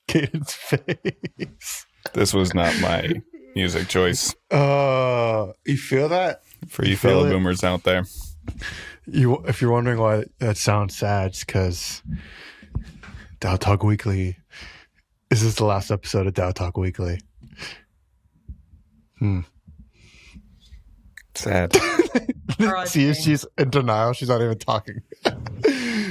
Caden's face. This was not my music choice. You feel that? For you fellow boomers out there. If you're wondering why that sounds sad, it's because DAO Talk Weekly. This is the last episode of DAO Talk Weekly. Sad. See, she's in denial. She's not even talking.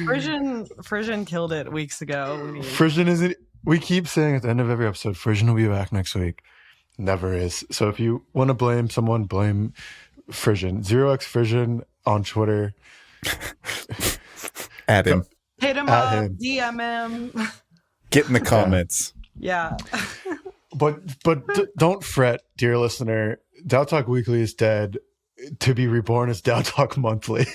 Frisian killed it weeks ago. Frisian isn't. We keep saying at the end of every episode, Frisian will be back next week. Never is. So if you want to blame someone, blame Frisian. 0x Frisian on Twitter. At him. Hit him up. DM him. Get in the comments. Yeah. But don't fret, dear listener. DAO Talk Weekly is dead. To be reborn is DAO Talk Monthly.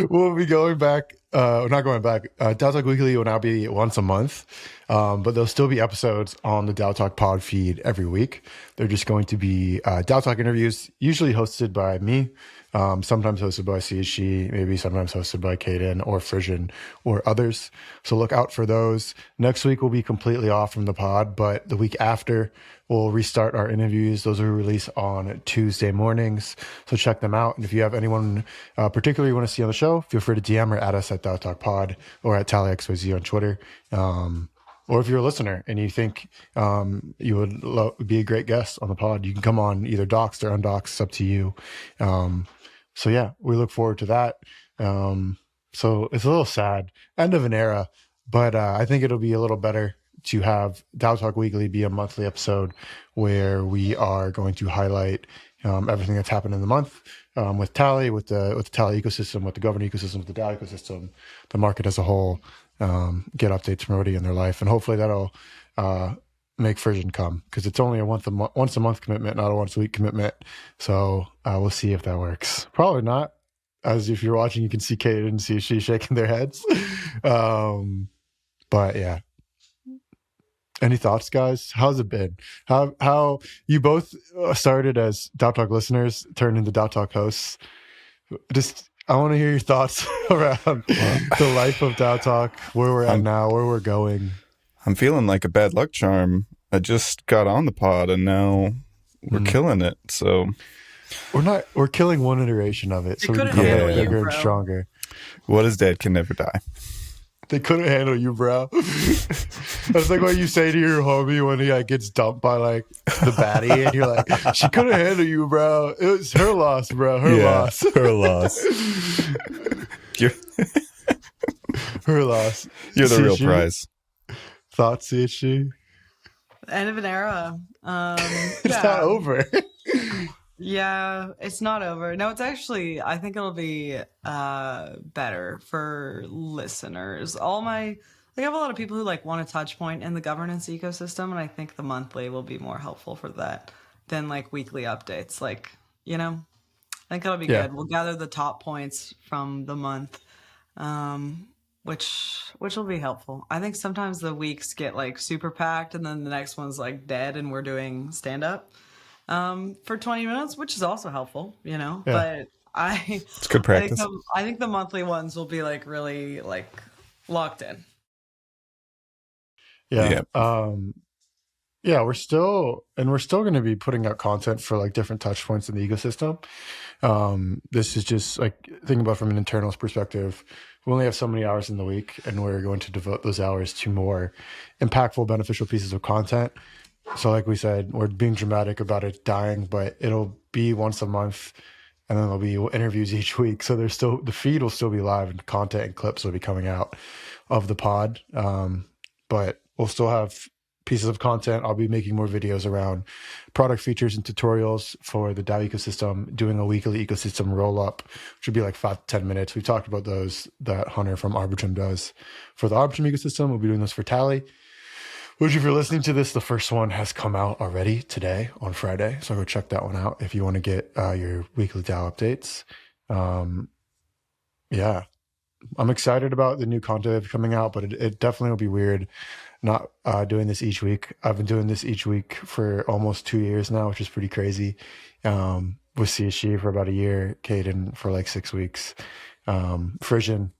We'll be going back. Not going back. DAO Talk Weekly will now be once a month, but there'll still be episodes on the DAO Talk pod feed every week. They're just going to be DAO Talk interviews, usually hosted by me, sometimes hosted by CHG, maybe sometimes hosted by Caden or Frisian or others. So look out for those. Next week we'll be completely off from the pod, but the week after we'll restart our interviews. Those will release on Tuesday mornings, so check them out. And if you have anyone particularly you want to see on the show, feel free to DM or add us at DAO Talk Pod or at TallyXYZ on Twitter. Or if you're a listener and you think you would be a great guest on the pod, you can come on either doxed or undoxed. It's up to you. So yeah, we look forward to that. So it's a little sad, end of an era, but I think it'll be a little better to have DAO Talk Weekly be a monthly episode where we are going to highlight everything that's happened in the month with Tally, with the Tally ecosystem, with the governor ecosystem, with the DAO ecosystem, the market as a whole, get updates from everybody in their life. And hopefully that'll make Frisian come, because it's only a once a month commitment, not a once a week commitment. So we'll see if that works. Probably not. As if you're watching, you can see Kate and see she's shaking their heads. But yeah. Any thoughts, guys? How's it been? How you both started as DAO Talk listeners, turned into DAO Talk hosts? I want to hear your thoughts around the life of DAO Talk, where we're at now, where we're going. I'm feeling like a bad luck charm. I just got on the pod and now we're killing it. So we're killing one iteration of it, so we become bigger and stronger. What is dead can never die. They couldn't handle you, bro. That's like what you say to your homie when he gets dumped by like the baddie, and you're like, "She couldn't handle you, bro. It was her loss, bro. Her loss. Her loss. Her loss. You're the real prize." Thoughts, CHG? End of an era. It's not over. Yeah, it's not over. No, it's actually, I think it'll be better for listeners. I have a lot of people who like want a touch point in the governance ecosystem, and I think the monthly will be more helpful for that than like weekly updates. Like, I think it'll be good. We'll gather the top points from the month, which will be helpful. I think sometimes the weeks get like super packed, and then the next one's like dead, and we're doing stand up for 20 minutes, which is also helpful, but it's good practice. I think the monthly ones will be like really like locked in. We're still going to be putting out content for like different touch points in the ecosystem. This is just like thinking about from an internal perspective. We only have so many hours in the week, and we're going to devote those hours to more impactful, beneficial pieces of content. So like we said, we're being dramatic about it dying, but it'll be once a month, and then there'll be interviews each week. So there's still, the feed will still be live, and content and clips will be coming out of the pod. But we'll still have pieces of content. I'll be making more videos around product features and tutorials for the DAO ecosystem, doing a weekly ecosystem roll up, which would be like 5 to 10 minutes. We've talked about those that Hunter from Arbitrum does for the Arbitrum ecosystem. We'll be doing those for Tally. Which, if you're listening to this, the first one has come out already today on Friday. So go check that one out if you want to get your weekly DAO updates. I'm excited about the new content coming out, but it definitely will be weird not doing this each week. I've been doing this each week for almost 2 years now, which is pretty crazy. with CSG for about a year, Caden for like 6 weeks. Frisian,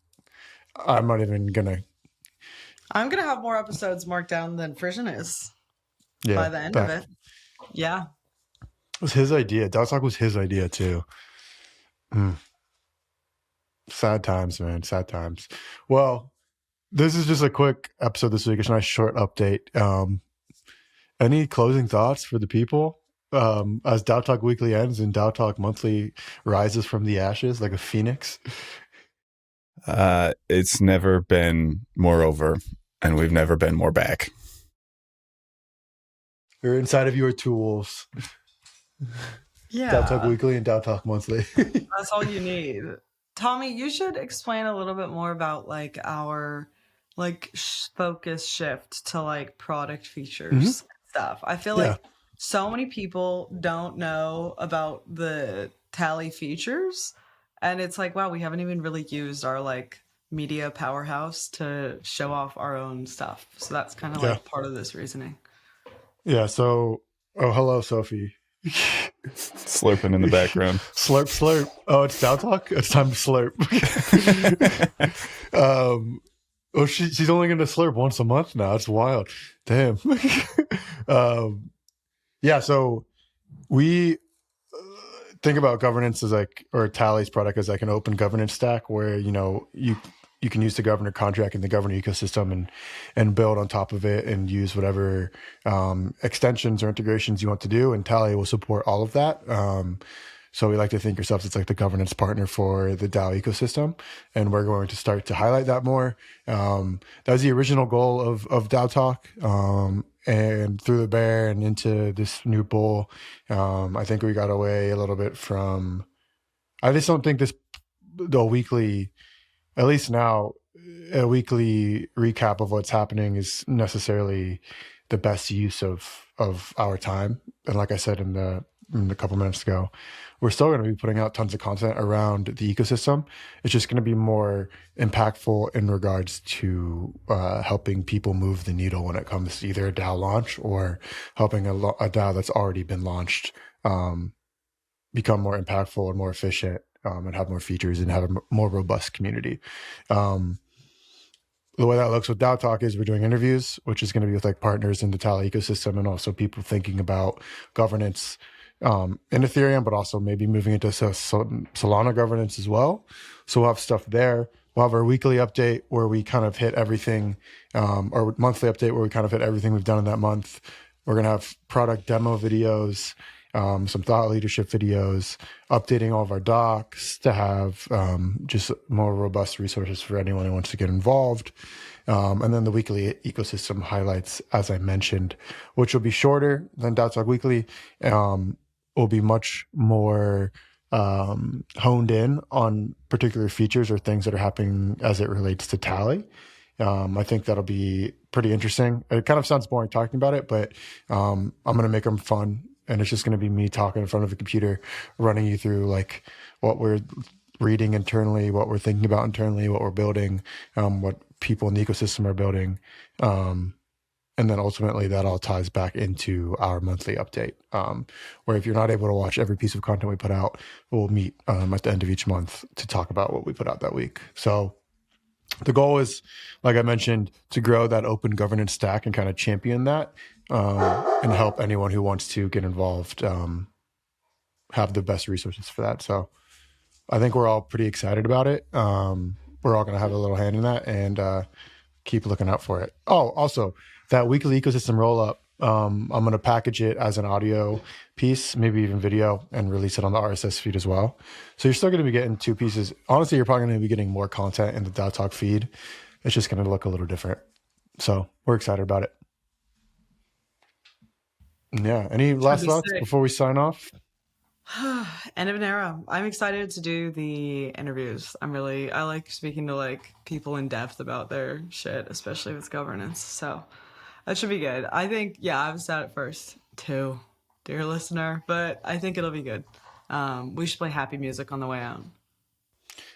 I'm not even gonna. I'm gonna have more episodes marked down than Frisian is Yeah, by the end of it. Yeah. It was his idea. DAO Talk was his idea too. Sad times, man. Sad times. Well, this is just a quick episode this week. It's a nice short update. Any closing thoughts for the people? As DAO Talk Weekly ends and DAO Talk Monthly rises from the ashes like a phoenix. It's never been more over, and we've never been more back. You're inside of your tools. Yeah. DAO Talk Weekly and DAO Talk Monthly. That's all you need. Tommy, you should explain a little bit more about like our focus shift to like product features stuff. I feel like so many people don't know about the Tally features, and it's like, wow, we haven't even really used our like media powerhouse to show off our own stuff. So that's kind of like part of this reasoning. Yeah. So, hello, Sophie. Slurping in the background. Slurp, slurp. Oh, it's DAO Talk? It's time to slurp. She's only going to slurp once a month now. It's wild. Damn. Yeah, so we think about governance as like, or Tally's product as like an open governance stack where, you can use the governor contract and the governor ecosystem and build on top of it and use whatever extensions or integrations you want to do. And Tally will support all of that. So we like to think ourselves as like the governance partner for the DAO ecosystem. And we're going to start to highlight that more. That was the original goal of DAO Talk. And through the bear and into this new bull, I think we got away a little bit from, I just don't think the weekly, at least now, a weekly recap of what's happening is necessarily the best use of our time. And like I said in a couple minutes ago, we're still going to be putting out tons of content around the ecosystem. It's just going to be more impactful in regards to helping people move the needle when it comes to either a DAO launch or helping a DAO that's already been launched become more impactful and more efficient. And have more features and have a more robust community. The way that looks with DAO Talk is we're doing interviews, which is going to be with like partners in the Tally ecosystem and also people thinking about governance in Ethereum, but also maybe moving into Solana governance as well. So we'll have stuff there. We'll have our weekly update where we kind of hit everything, or monthly update where we kind of hit everything we've done in that month. We're going to have product demo videos, some thought leadership videos, updating all of our docs to have just more robust resources for anyone who wants to get involved. And then the weekly ecosystem highlights, as I mentioned, which will be shorter than DAO Talk Weekly, will be much more honed in on particular features or things that are happening as it relates to Tally. I think that'll be pretty interesting. It kind of sounds boring talking about it, but I'm going to make them fun. And it's just going to be me talking in front of a computer, running you through like what we're reading internally, what we're thinking about internally, what we're building, what people in the ecosystem are building. And then ultimately that all ties back into our monthly update, where if you're not able to watch every piece of content we put out, we'll meet at the end of each month to talk about what we put out that week. So the goal is, like I mentioned, to grow that open governance stack and kind of champion that and help anyone who wants to get involved have the best resources for that. So I think we're all pretty excited about it. We're all going to have a little hand in that and keep looking out for it. Oh, also, that weekly ecosystem rollup, I'm going to package it as an audio piece, maybe even video, and release it on the RSS feed as well. So you're still going to be getting two pieces. Honestly, you're probably going to be getting more content in the DAO Talk feed. It's just going to look a little different. So we're excited about it. Yeah. Any last thoughts before we sign off? End of an era. I'm excited to do the interviews. I like speaking to like people in depth about their shit, especially with governance. So that should be good. I think, I've said it first too, dear listener, but I think it'll be good. We should play happy music on the way out.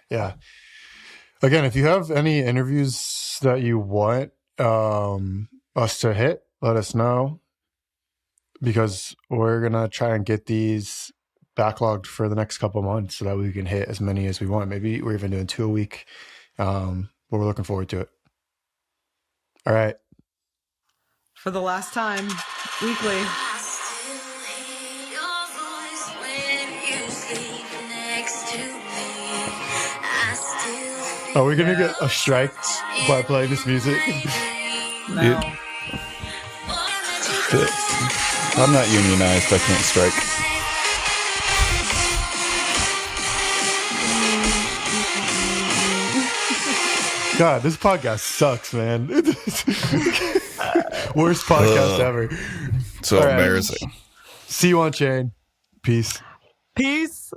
Yeah. Again, if you have any interviews that you want us to hit, let us know, because we're going to try and get these backlogged for the next couple of months so that we can hit as many as we want. Maybe we're even doing 2 a week. But we're looking forward to it. All right. For the last time, weekly. Are we going to get a strike by playing this music? No. I'm not unionized. I can't strike. God, this podcast sucks, man. Worst podcast ever. So All right. embarrassing. See you on chain. Peace. Peace.